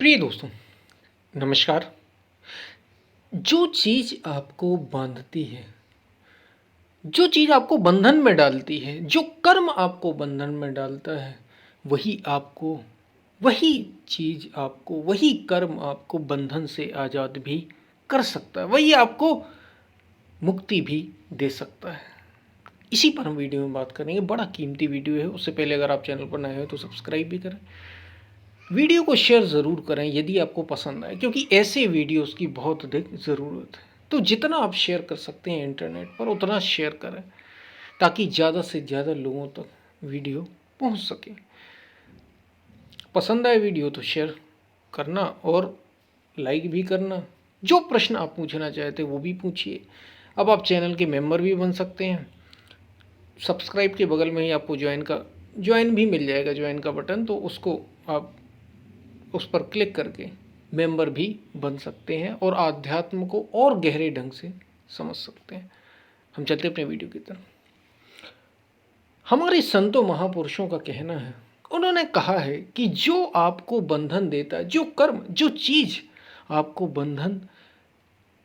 प्रिय दोस्तों, नमस्कार। जो चीज़ आपको बांधती है, जो चीज़ आपको बंधन में डालती है, जो कर्म आपको बंधन में डालता है, वही आपको वही चीज़ आपको, वही कर्म आपको बंधन से आज़ाद भी कर सकता है, वही आपको मुक्ति भी दे सकता है। इसी पर हम वीडियो में बात करेंगे। बड़ा कीमती वीडियो है। उससे पहले अगर आप चैनल पर नए हो तो सब्सक्राइब भी करें। वीडियो को शेयर ज़रूर करें यदि आपको पसंद आए, क्योंकि ऐसे वीडियोस की बहुत अधिक ज़रूरत है। तो जितना आप शेयर कर सकते हैं इंटरनेट पर उतना शेयर करें, ताकि ज़्यादा से ज़्यादा लोगों तक वीडियो पहुंच सके। पसंद आए वीडियो तो शेयर करना और लाइक भी करना। जो प्रश्न आप पूछना चाहते वो भी पूछिए। अब आप चैनल के मेंबर भी बन सकते हैं। सब्सक्राइब के बगल में ही आपको ज्वाइन भी मिल जाएगा, ज्वाइन का बटन, तो उसको आप उस पर क्लिक करके मेंबर भी बन सकते हैं और आध्यात्म को और गहरे ढंग से समझ सकते हैं। हम चलते अपने वीडियो की तरफ। हमारे संतों महापुरुषों का कहना है, उन्होंने कहा है कि जो आपको बंधन देता है, जो कर्म, जो चीज़ आपको बंधन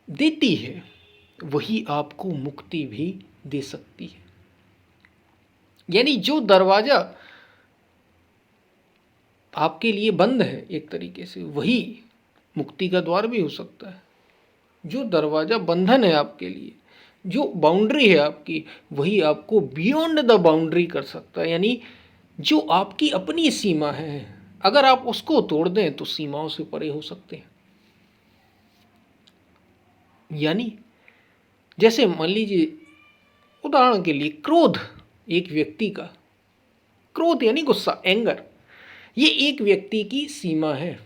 देती है, वही आपको मुक्ति भी दे सकती है। यानी जो दरवाज़ा आपके लिए बंद है एक तरीके से, वही मुक्ति का द्वार भी हो सकता है। जो दरवाज़ा बंधन है आपके लिए, जो बाउंड्री है आपकी, वही आपको बियॉन्ड द बाउंड्री कर सकता है। यानी जो आपकी अपनी सीमा है, अगर आप उसको तोड़ दें तो सीमाओं से परे हो सकते हैं। यानी जैसे मान लीजिए, उदाहरण के लिए क्रोध, एक व्यक्ति का क्रोध यानी गुस्सा, एंगर, ये एक व्यक्ति की सीमा है।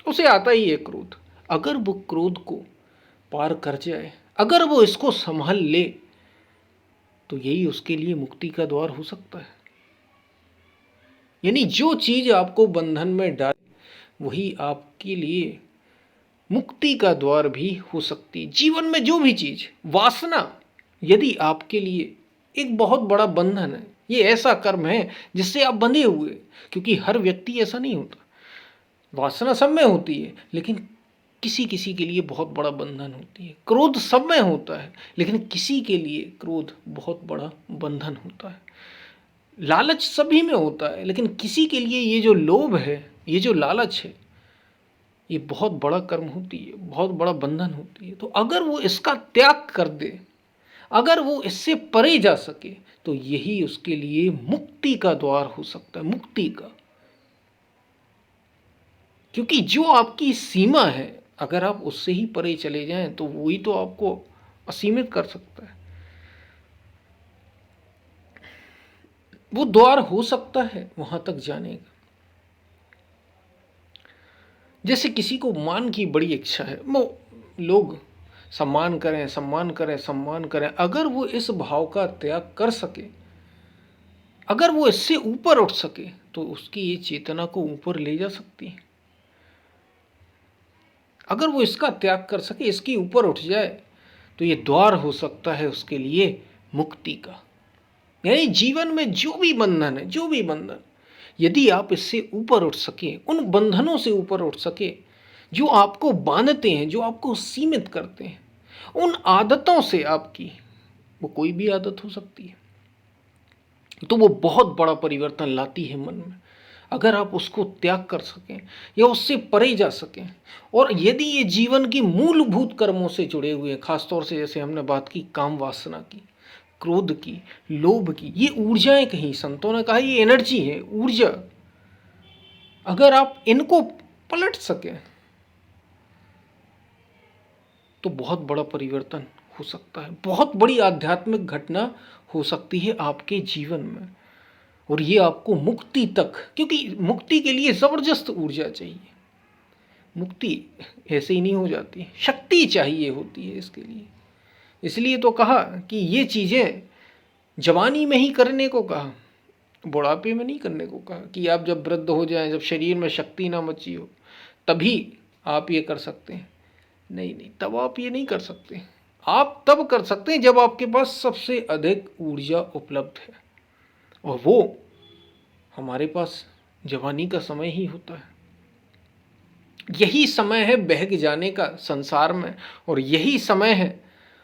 उसे आता ही है क्रोध। अगर वो क्रोध को पार कर जाए, अगर वो इसको संभाल ले, तो यही उसके लिए मुक्ति का द्वार हो सकता है। यानी जो चीज आपको बंधन में डाले, वही आपके लिए मुक्ति का द्वार भी हो सकती है। जीवन में जो भी चीज, वासना यदि आपके लिए एक बहुत बड़ा बंधन है, ये ऐसा कर्म है जिससे आप बंधे हुए, क्योंकि हर व्यक्ति ऐसा नहीं होता। वासना सब में होती है, लेकिन किसी किसी के लिए बहुत बड़ा बंधन होती है। क्रोध सब में होता है, लेकिन किसी के लिए क्रोध बहुत बड़ा बंधन होता है। लालच सभी में होता है, लेकिन किसी के लिए ये जो लोभ है, ये जो लालच है, ये बहुत बड़ा कर्म होती है, बहुत बड़ा बंधन होती है। तो अगर वो इसका त्याग कर दे, अगर वो इससे परे जा सके, तो यही उसके लिए मुक्ति का द्वार हो सकता है, मुक्ति का। क्योंकि जो आपकी सीमा है, अगर आप उससे ही परे चले जाएं, तो वही तो आपको असीमित कर सकता है। वो द्वार हो सकता है वहां तक जाने का। जैसे किसी को मान की बड़ी इच्छा है, वो लोग सम्मान करें, सम्मान करें, सम्मान करें। अगर वो इस भाव का त्याग कर सके, अगर वो इससे ऊपर उठ सके, तो उसकी ये चेतना को ऊपर ले जा सकती है। अगर वो इसका त्याग कर सके, इसके ऊपर उठ जाए, तो ये द्वार हो सकता है उसके लिए मुक्ति का। यानी जीवन में जो भी बंधन है, जो भी बंधन, यदि आप इससे ऊपर उठ सके, उन बंधनों से ऊपर उठ सके जो आपको बांधते हैं, जो आपको सीमित करते हैं, उन आदतों से आपकी, वो कोई भी आदत हो सकती है, तो वो बहुत बड़ा परिवर्तन लाती है मन में। अगर आप उसको त्याग कर सकें या उससे परे जा सकें, और यदि ये जीवन की मूलभूत कर्मों से जुड़े हुए हैं, खासतौर से जैसे हमने बात की काम वासना की, क्रोध की, लोभ की, ये ऊर्जाएं, कहीं संतों ने कहा ये एनर्जी है, ऊर्जा, अगर आप इनको पलट सकें, तो बहुत बड़ा परिवर्तन हो सकता है, बहुत बड़ी आध्यात्मिक घटना हो सकती है आपके जीवन में। और ये आपको मुक्ति तक, क्योंकि मुक्ति के लिए ज़बरदस्त ऊर्जा चाहिए। मुक्ति ऐसे ही नहीं हो जाती, शक्ति चाहिए होती है इसके लिए। इसलिए तो कहा कि ये चीज़ें जवानी में ही करने को कहा, बुढ़ापे में नहीं करने को कहा। कि आप जब वृद्ध हो जाएं, जब शरीर में शक्ति ना बची हो, तभी आप ये कर सकते हैं। नहीं नहीं, तब आप ये नहीं कर सकते। आप तब कर सकते हैं जब आपके पास सबसे अधिक ऊर्जा उपलब्ध है, और वो हमारे पास जवानी का समय ही होता है। यही समय है बहक जाने का संसार में, और यही समय है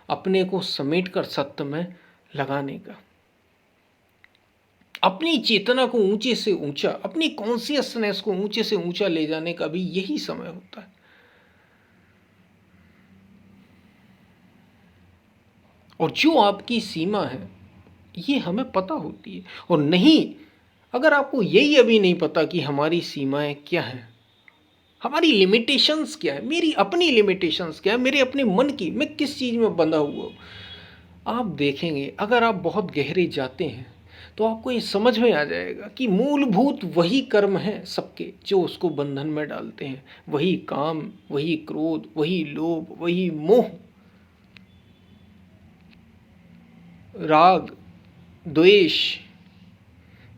अपने को समेट कर सत्य में लगाने का। अपनी चेतना को ऊंचे से ऊंचा, अपनी कॉन्शियसनेस को ऊंचे से ऊंचा ले जाने का भी यही समय होता है। और जो आपकी सीमा है ये हमें पता होती है, और नहीं, अगर आपको यही अभी नहीं पता कि हमारी सीमाएं क्या हैं, हमारी लिमिटेशंस क्या है, मेरी अपनी लिमिटेशंस क्या है, मेरे अपने मन की, मैं किस चीज़ में बंधा हुआ हूँ, आप देखेंगे अगर आप बहुत गहरे जाते हैं तो आपको ये समझ में आ जाएगा कि मूलभूत वही कर्म हैं सबके जो उसको बंधन में डालते हैं। वही काम, वही क्रोध, वही लोभ, वही मोह, राग, द्वेष,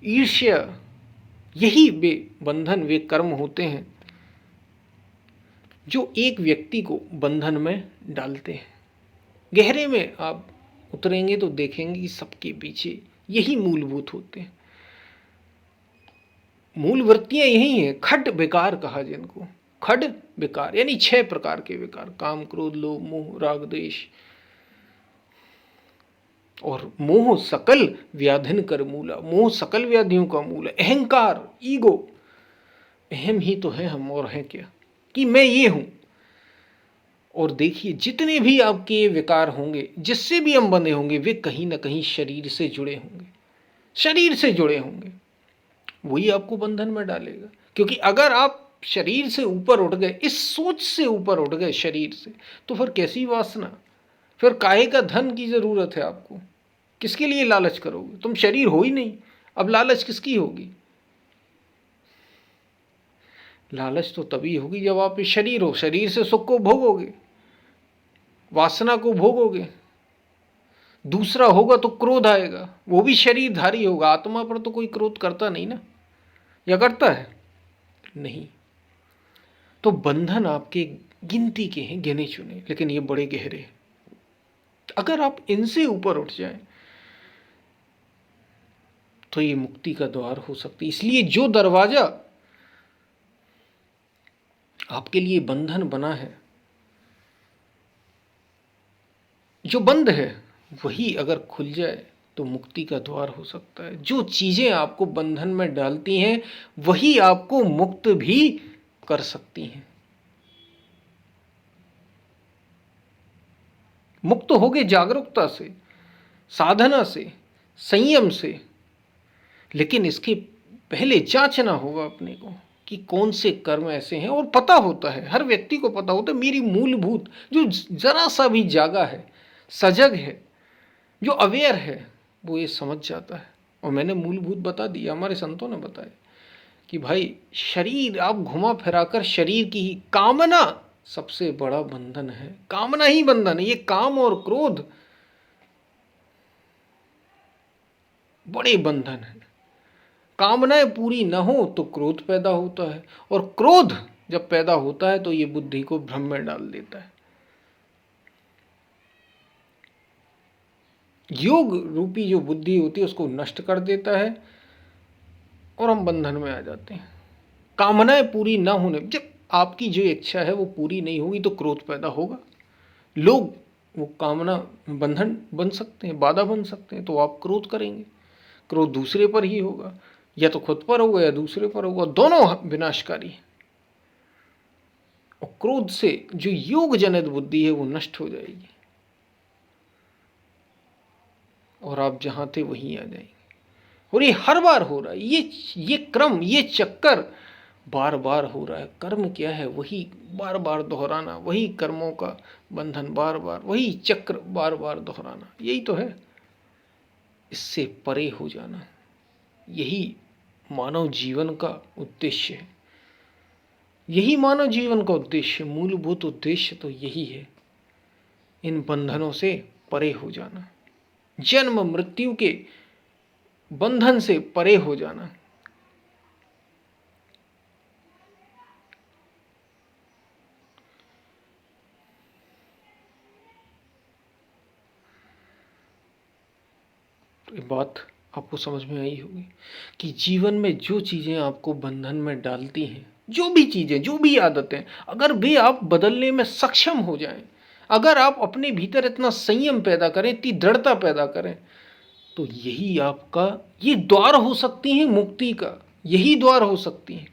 ईर्ष्या, यही वे बंधन, वे कर्म होते हैं जो एक व्यक्ति को बंधन में डालते हैं। गहरे में आप उतरेंगे तो देखेंगे कि सबके पीछे यही मूलभूत होते हैं। मूल वृत्तियां यही हैं। खड विकार कहा जिनको, खड विकार यानी 6 प्रकार के विकार, काम, क्रोध, लोभ, मोह, राग, द्वेष। और मोह सकल व्याधिन कर मूला, मोह सकल व्याधियों का मूल है। अहंकार, ईगो, अहम ही तो है हम, और है क्या, कि मैं ये हूं। और देखिए जितने भी आपके विकार होंगे, जिससे भी हम बंधे होंगे, वे कहीं ना कहीं शरीर से जुड़े होंगे, शरीर से जुड़े होंगे। वही आपको बंधन में डालेगा। क्योंकि अगर आप शरीर से ऊपर उठ गए, इस सोच से ऊपर उठ गए शरीर से, तो फिर कैसी वासना, फिर काहे का धन की जरूरत है आपको, किसके लिए लालच करोगे, तुम शरीर हो ही नहीं, अब लालच किसकी होगी। लालच तो तभी होगी जब आप शरीर हो, शरीर से सुख को भोगोगे, वासना को भोगोगे। दूसरा होगा तो क्रोध आएगा, वो भी शरीरधारी होगा, आत्मा पर तो कोई क्रोध करता नहीं ना, या करता है, नहीं। तो बंधन आपके गिनती के हैं, गिने चुने, लेकिन ये बड़े गहरे हैं। अगर आप इनसे ऊपर उठ जाएं तो ये मुक्ति का द्वार हो सकती है। इसलिए जो दरवाजा आपके लिए बंधन बना है, जो बंद है, वही अगर खुल जाए तो मुक्ति का द्वार हो सकता है। जो चीजें आपको बंधन में डालती हैं वही आपको मुक्त भी कर सकती हैं। मुक्त होगे जागरूकता से, साधना से, संयम से, लेकिन इसके पहले जांचना होगा अपने को कि कौन से कर्म ऐसे हैं। और पता होता है, हर व्यक्ति को पता होता है, मेरी मूलभूत जो जरा सा भी जागा है, सजग है, जो अवेयर है, वो ये समझ जाता है। और मैंने मूलभूत बता दिया, हमारे संतों ने बताया कि भाई शरीर आप घुमा फिराकर शरीर की ही कामना सबसे बड़ा बंधन है। कामना ही बंधन है। ये काम और क्रोध बड़े बंधन है। कामनाएं पूरी न हो तो क्रोध पैदा होता है, और क्रोध जब पैदा होता है तो ये बुद्धि को भ्रम में डाल देता है। योग रूपी जो बुद्धि होती है उसको नष्ट कर देता है और हम बंधन में आ जाते हैं। कामनाएं पूरी ना होने, जब आपकी जो इच्छा है वो पूरी नहीं होगी तो क्रोध पैदा होगा। लोग वो कामना बंधन बन सकते हैं, बाधा बन सकते हैं, तो आप क्रोध करेंगे। क्रोध दूसरे पर ही होगा, या तो खुद पर होगा या दूसरे पर होगा, दोनों विनाशकारी हैं। और क्रोध से जो योग जनित बुद्धि है वो नष्ट हो जाएगी और आप जहां थे वहीं आ जाएंगे। और ये हर बार हो रहा है, ये क्रम, ये चक्कर बार बार हो रहा है। कर्म क्या है, वही बार बार दोहराना, वही कर्मों का बंधन, बार बार वही चक्र, बार बार दोहराना, यही तो है। इससे परे हो जाना, यही मानव जीवन का उद्देश्य है। यही मानव जीवन का उद्देश्य, मूलभूत उद्देश्य तो यही है, इन बंधनों से परे हो जाना, जन्म मृत्यु के बंधन से परे हो जाना। तो ये बात आपको समझ में आई होगी कि जीवन में जो चीज़ें आपको बंधन में डालती हैं जो भी चीज़ें, जो भी आदतें, अगर वे आप बदलने में सक्षम हो जाएं, अगर आप अपने भीतर इतना संयम पैदा करें, इतनी दृढ़ता पैदा करें, तो यही आपका, ये द्वार हो सकती हैं मुक्ति का, यही द्वार हो सकती हैं।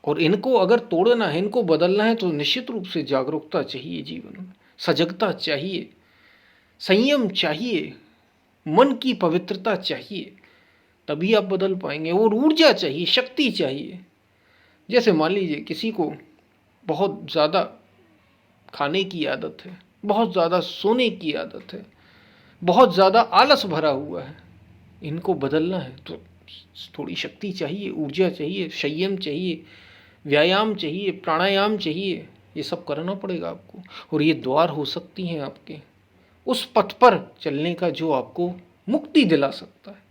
और इनको अगर तोड़ना है, इनको बदलना है, तो निश्चित रूप से जागरूकता चाहिए, जीवन में सजगता चाहिए, संयम चाहिए, मन की पवित्रता चाहिए, तभी आप बदल पाएंगे। और ऊर्जा चाहिए, शक्ति चाहिए। जैसे मान लीजिए किसी को बहुत ज़्यादा खाने की आदत है, बहुत ज़्यादा सोने की आदत है, बहुत ज़्यादा आलस भरा हुआ है, इनको बदलना है तो थोड़ी शक्ति चाहिए, ऊर्जा चाहिए, संयम चाहिए, व्यायाम चाहिए, प्राणायाम चाहिए, ये सब करना पड़ेगा आपको। और ये द्वार हो सकती हैं आपके उस पथ पर चलने का जो आपको मुक्ति दिला सकता है।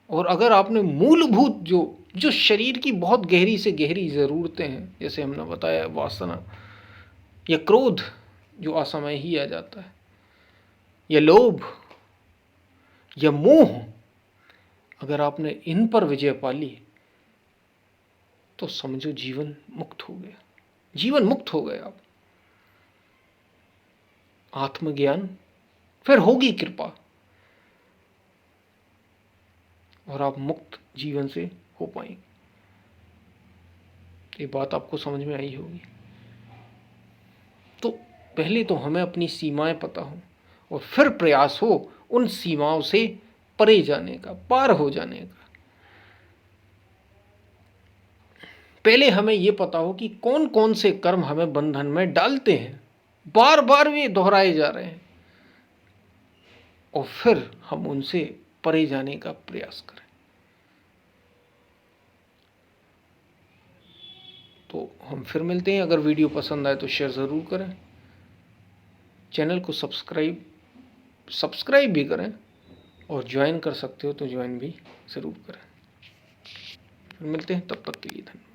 और अगर आपने मूलभूत जो शरीर की बहुत गहरी से गहरी ज़रूरतें हैं, जैसे हमने बताया वासना या क्रोध जो असमय ही आ जाता है, या लोभ या मोह, अगर आपने इन पर विजय पा ली तो समझो जीवन मुक्त हो गया, जीवन मुक्त हो गए आप। आत्मज्ञान, फिर होगी कृपा और आप मुक्त जीवन से हो पाएंगे। ये बात आपको समझ में आई होगी। तो पहले तो हमें अपनी सीमाएं पता हो और फिर प्रयास हो उन सीमाओं से परे जाने का, पार हो जाने का। पहले हमें यह पता हो कि कौन कौन से कर्म हमें बंधन में डालते हैं, बार बार वे दोहराए जा रहे हैं, और फिर हम उनसे परे जाने का प्रयास करें। तो हम फिर मिलते हैं। अगर वीडियो पसंद आए तो शेयर ज़रूर करें, चैनल को सब्सक्राइब भी करें, और ज्वाइन कर सकते हो तो ज्वाइन भी ज़रूर करें। फिर मिलते हैं, तब तक के लिए धन्यवाद।